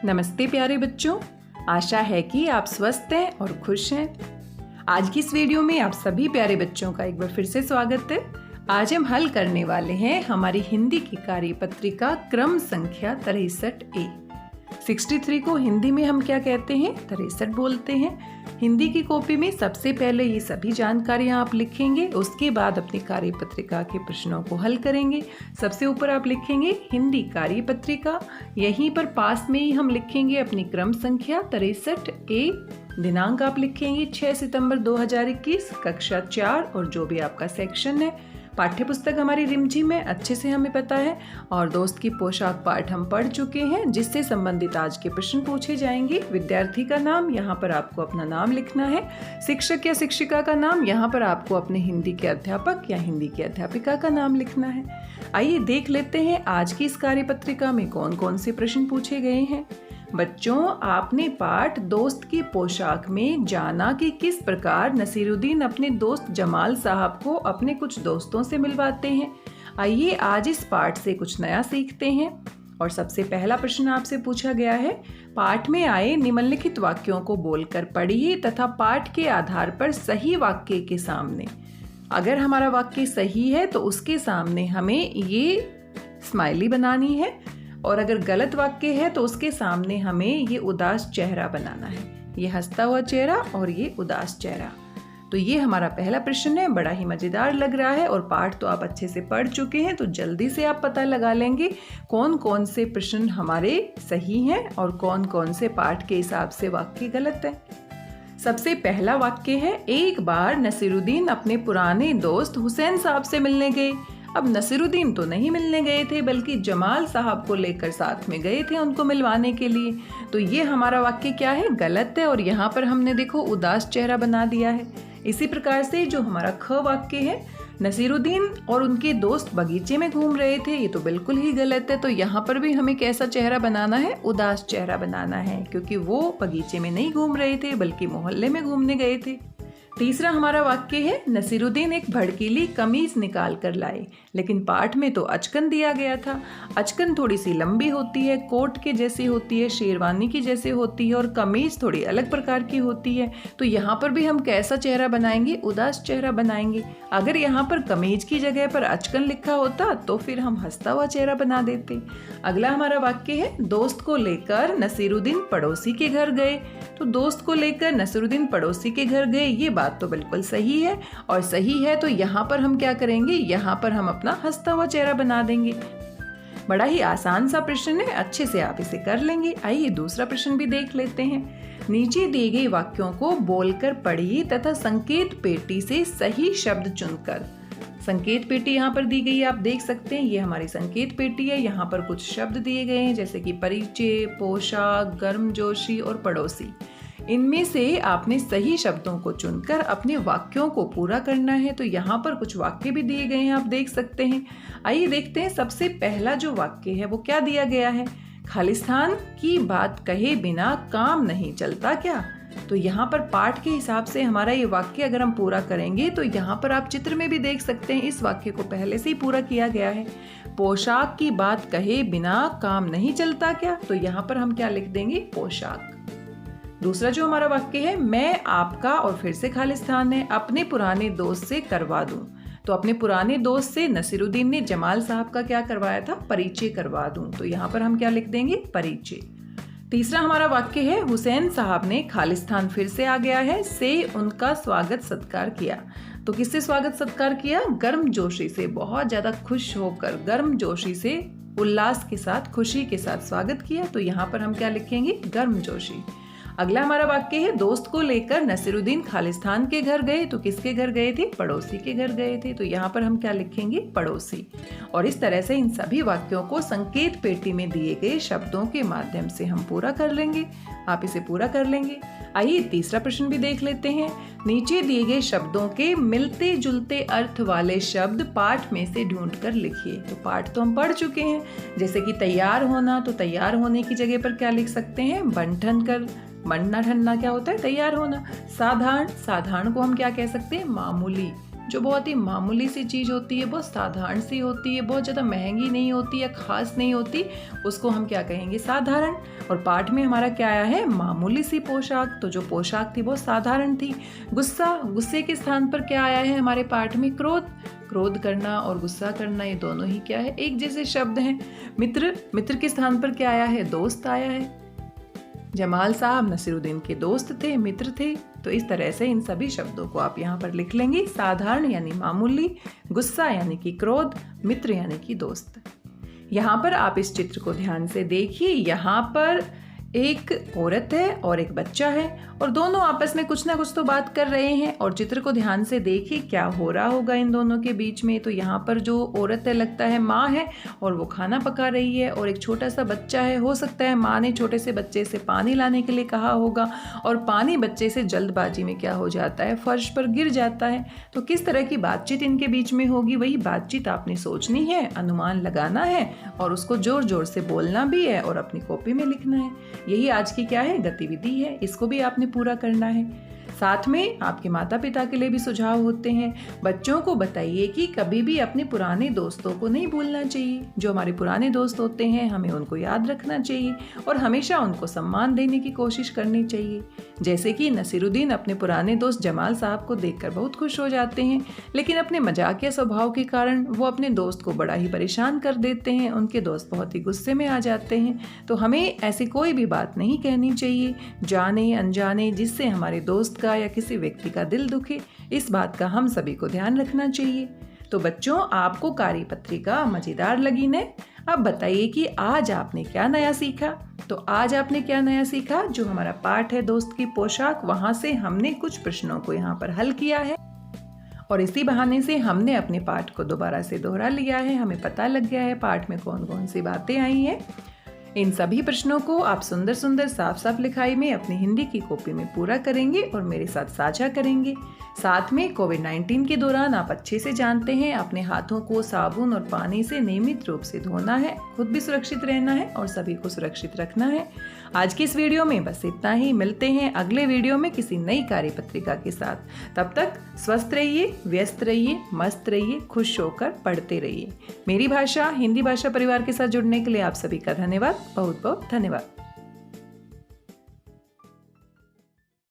नमस्ते प्यारे बच्चों, आशा है कि आप स्वस्थ हैं और खुश हैं। आज की इस वीडियो में आप सभी प्यारे बच्चों का एक बार फिर से स्वागत है। आज हम हल करने वाले हैं हमारी हिंदी की कार्यपत्रिका क्रम संख्या 63A। 63 को हिंदी में हम क्या कहते हैं? 63 बोलते हैं। हिंदी की कॉपी में सबसे पहले ये सभी जानकारियाँ आप लिखेंगे, उसके बाद अपनी कार्यपत्रिका के प्रश्नों को हल करेंगे। सबसे ऊपर आप लिखेंगे हिंदी कार्यपत्रिका, यहीं पर पास में ही हम लिखेंगे अपनी क्रम संख्या 63A। दिनांक आप लिखेंगे 6 सितंबर 2021, कक्षा 4 और जो भी आपका सेक्शन है। पाठ्य पुस्तक हमारी रिमझिम में अच्छे से हमें पता है और दोस्त की पोशाक पाठ हम पढ़ चुके हैं, जिससे संबंधित आज के प्रश्न पूछे जाएंगे। विद्यार्थी का नाम, यहाँ पर आपको अपना नाम लिखना है। शिक्षक या शिक्षिका का नाम, यहाँ पर आपको अपने हिंदी के अध्यापक या हिंदी की अध्यापिका का नाम लिखना है। आइए देख लेते हैं आज की इस कार्यपत्रिका में कौन कौन से प्रश्न पूछे गए हैं। बच्चों, आपने पाठ दोस्त की पोशाक में जाना कि किस प्रकार नसीरुद्दीन अपने दोस्त जमाल साहब को अपने कुछ दोस्तों से मिलवाते हैं। आइए आज इस पाठ से कुछ नया सीखते हैं। और सबसे पहला प्रश्न आपसे पूछा गया है, पाठ में आए निम्नलिखित वाक्यों को बोलकर पढ़िए तथा पाठ के आधार पर सही वाक्य के सामने, अगर हमारा वाक्य सही है तो उसके सामने हमें ये स्माइली बनानी है, और अगर गलत वाक्य है तो उसके सामने हमें ये उदास चेहरा बनाना है। ये हंसता हुआ चेहरा और ये उदास चेहरा। तो ये हमारा पहला प्रश्न है। बड़ा ही मज़ेदार लग रहा है और पाठ तो आप अच्छे से पढ़ चुके हैं, तो जल्दी से आप पता लगा लेंगे कौन कौन से प्रश्न हमारे सही हैं और कौन कौन से पाठ के हिसाब से वाक्य गलत है। सबसे पहला वाक्य है, एक बार नसीरुद्दीन अपने पुराने दोस्त हुसैन साहब से मिलने गए। अब नसीरुद्दीन तो नहीं मिलने गए थे, बल्कि जमाल साहब को लेकर साथ में गए थे उनको मिलवाने के लिए। तो ये हमारा वाक्य क्या है? गलत है। और यहाँ पर हमने देखो उदास चेहरा बना दिया है। इसी प्रकार से जो हमारा ख वाक्य है, नसीरुद्दीन और उनके दोस्त बगीचे में घूम रहे थे, ये तो बिल्कुल ही गलत है। तो यहाँ पर भी हमें कैसा चेहरा बनाना है? उदास चेहरा बनाना है, क्योंकि वो बगीचे में नहीं घूम रहे थे बल्कि मोहल्ले में घूमने गए थे। तीसरा हमारा वाक्य है, नसीरुद्दीन एक भड़कीली कमीज निकाल कर लाए, लेकिन पाठ में तो अचकन दिया गया था। अचकन थोड़ी सी लंबी होती है, कोट के जैसी होती है, शेरवानी की जैसे होती है, और कमीज थोड़ी अलग प्रकार की होती है। तो यहाँ पर भी हम कैसा चेहरा बनाएंगे? उदास चेहरा बनाएंगे। अगर यहाँ पर कमीज की जगह पर अचकन लिखा होता तो फिर हम हंसता हुआ चेहरा बना देते। अगला हमारा वाक्य है, दोस्त को लेकर नसीरुद्दीन पड़ोसी के घर गए। तो दोस्त को लेकर नसीरुद्दीन पड़ोसी के घर गए, ये बात तो बिल्कुल सही है। और सही है तो यहाँ पर हम क्या करेंगे? यहाँ पर हम अपना हंसता हुआ चेहरा बना देंगे। बड़ा ही आसान सा प्रश्न है, अच्छे से आप इसे कर लेंगे। आइए दूसरा प्रश्न भी देख लेते हैं। नीचे दिए गए वाक्यों को बोलकर पढ़िए तथा संकेत पेटी से सही शब्द चुनकर। संकेत पेटी यहाँ पर दी गई है, आप देख सकते हैं, ये हमारी संकेत पेटी है। यहाँ पर कुछ शब्द दिए गए हैं, जैसे कि परिचय, पोशाक, गर्मजोशी और पड़ोसी। इनमें से आपने सही शब्दों को चुनकर अपने वाक्यों को पूरा करना है। तो यहाँ पर कुछ वाक्य भी दिए गए हैं, आप देख सकते हैं। आइए देखते हैं। सबसे पहला जो वाक्य है वो क्या दिया गया है? खालिस्तान की बात कहे बिना काम नहीं चलता क्या? तो यहाँ पर पाठ के हिसाब से हमारा ये वाक्य अगर हम पूरा करेंगे तो यहाँ पर आप चित्र में भी देख सकते हैं, इस वाक्य को पहले से ही पूरा किया गया है। पोशाक की बात कहे बिना काम नहीं चलता क्या? तो यहाँ पर हम क्या लिख देंगे? पोशाक। दूसरा जो हमारा वाक्य है, मैं आपका, और फिर से खालिस्तान है, अपने पुराने दोस्त से करवा दूं। तो अपने पुराने दोस्त से नसीरुद्दीन ने जमाल साहब का क्या करवाया था? परिचय करवा दूं। तो यहाँ पर हम क्या लिख देंगे? परिचय। तीसरा हमारा वाक्य है, हुसैन साहब ने खालिस्तान फिर से आ गया है से उनका स्वागत सत्कार किया। तो किससे स्वागत सत्कार किया? गर्मजोशी से, बहुत ज्यादा खुश होकर, गर्मजोशी से, उल्लास के साथ, खुशी के साथ स्वागत किया। तो यहाँ पर हम क्या लिखेंगे? गर्मजोशी। अगला हमारा वाक्य है, दोस्त को लेकर नसीरुद्दीन खालिस्तान के घर गए। तो किसके घर गए थे? पड़ोसी के घर गए थे। तो यहाँ पर हम क्या लिखेंगे? पड़ोसी। और इस तरह से इन सभी वाक्यों को संकेत पेटी में दिए गए शब्दों के माध्यम से हम पूरा कर लेंगे। आप इसे पूरा कर लेंगे। आइए तीसरा प्रश्न भी देख लेते हैं। नीचे दिए गए शब्दों के मिलते जुलते अर्थ वाले शब्द पाठ में से ढूंढ कर लिखिए। तो पाठ तो हम पढ़ चुके हैं, जैसे कि तैयार होना। तो तैयार होने की जगह पर क्या लिख सकते हैं? बन ठन कर। बनना ठनना क्या होता है? तैयार होना। साधारण, साधारण को हम क्या कह सकते हैं? मामूली। जो बहुत ही मामूली सी चीज़ होती है, बहुत साधारण सी होती है, बहुत ज़्यादा महंगी नहीं होती या ख़ास नहीं होती, उसको हम क्या कहेंगे? साधारण। और पाठ में हमारा क्या आया है? मामूली सी पोशाक। तो जो पोशाक थी बहुत साधारण थी। गुस्सा, गुस्से के स्थान पर क्या आया है हमारे पाठ में? क्रोध। क्रोध करना और गुस्सा करना ये दोनों ही क्या है? एक जैसे शब्द हैं। मित्र, मित्र के स्थान पर क्या आया है? दोस्त आया है। जमाल साहब नसीरुद्दीन के दोस्त थे, मित्र थे। तो इस तरह से इन सभी शब्दों को आप यहाँ पर लिख लेंगे। साधारण यानी मामूली, गुस्सा यानी कि क्रोध, मित्र यानी कि दोस्त। यहाँ पर आप इस चित्र को ध्यान से देखिए। यहाँ पर एक औरत है और एक बच्चा है और दोनों आपस में कुछ ना कुछ तो बात कर रहे हैं। और चित्र को ध्यान से देखिए क्या हो रहा होगा इन दोनों के बीच में। तो यहाँ पर जो औरत है लगता है माँ है और वो खाना पका रही है, और एक छोटा सा बच्चा है। हो सकता है माँ ने छोटे से बच्चे से पानी लाने के लिए कहा होगा और पानी बच्चे से जल्दबाजी में क्या हो जाता है? फर्श पर गिर जाता है। तो किस तरह की बातचीत इनके बीच में होगी, वही बातचीत आपने सोचनी है, अनुमान लगाना है और उसको जोर जोर से बोलना भी है और अपनी कॉपी में लिखना है। यही आज की क्या है? गतिविधि है। इसको भी आपने पूरा करना है। साथ में आपके माता पिता के लिए भी सुझाव होते हैं। बच्चों को बताइए कि कभी भी अपने पुराने दोस्तों को नहीं भूलना चाहिए। जो हमारे पुराने दोस्त होते हैं हमें उनको याद रखना चाहिए और हमेशा उनको सम्मान देने की कोशिश करनी चाहिए। जैसे कि नसीरुद्दीन अपने पुराने दोस्त जमाल साहब को देखकर बहुत खुश हो जाते हैं, लेकिन अपने मजाकिया स्वभाव के कारण वो अपने दोस्त को बड़ा ही परेशान कर देते हैं। उनके दोस्त बहुत ही गुस्से में आ जाते हैं। तो हमें ऐसी कोई भी बात नहीं कहनी चाहिए, जाने अनजाने, जिससे हमारे दोस्त या किसी व्यक्ति का दिल दुखे। इस बात का हम सभी को ध्यान रखना चाहिए। तो बच्चों, आपको कार्यपत्रिका मजेदार लगी ने? अब बताइए कि आज आपने क्या नया सीखा। तो आज आपने क्या नया सीखा? जो हमारा पाठ है दोस्त की पोशाक, वहां से हमने कुछ प्रश्नों को यहाँ पर हल किया है और इसी बहाने से हमने अपने पाठ को दोबारा से दोहरा लिया है। हमें पता लग गया है पाठ में कौन कौन सी बातें आई हैं। इन सभी प्रश्नों को आप सुंदर सुंदर साफ साफ लिखाई में अपनी हिंदी की कॉपी में पूरा करेंगे और मेरे साथ साझा करेंगे। साथ में कोविड-19 के दौरान आप अच्छे से जानते हैं अपने हाथों को साबुन और पानी से नियमित रूप से धोना है, खुद भी सुरक्षित रहना है और सभी को सुरक्षित रखना है। आज की इस वीडियो में बस इतना ही। मिलते हैं अगले वीडियो में किसी नई कार्यपत्रिका के साथ। तब तक स्वस्थ रहिए, व्यस्त रहिए, मस्त रहिए, खुश होकर पढ़ते रहिए। मेरी भाषा हिंदी भाषा परिवार के साथ जुड़ने के लिए आप सभी का धन्यवाद। बहुत बहुत धन्यवाद।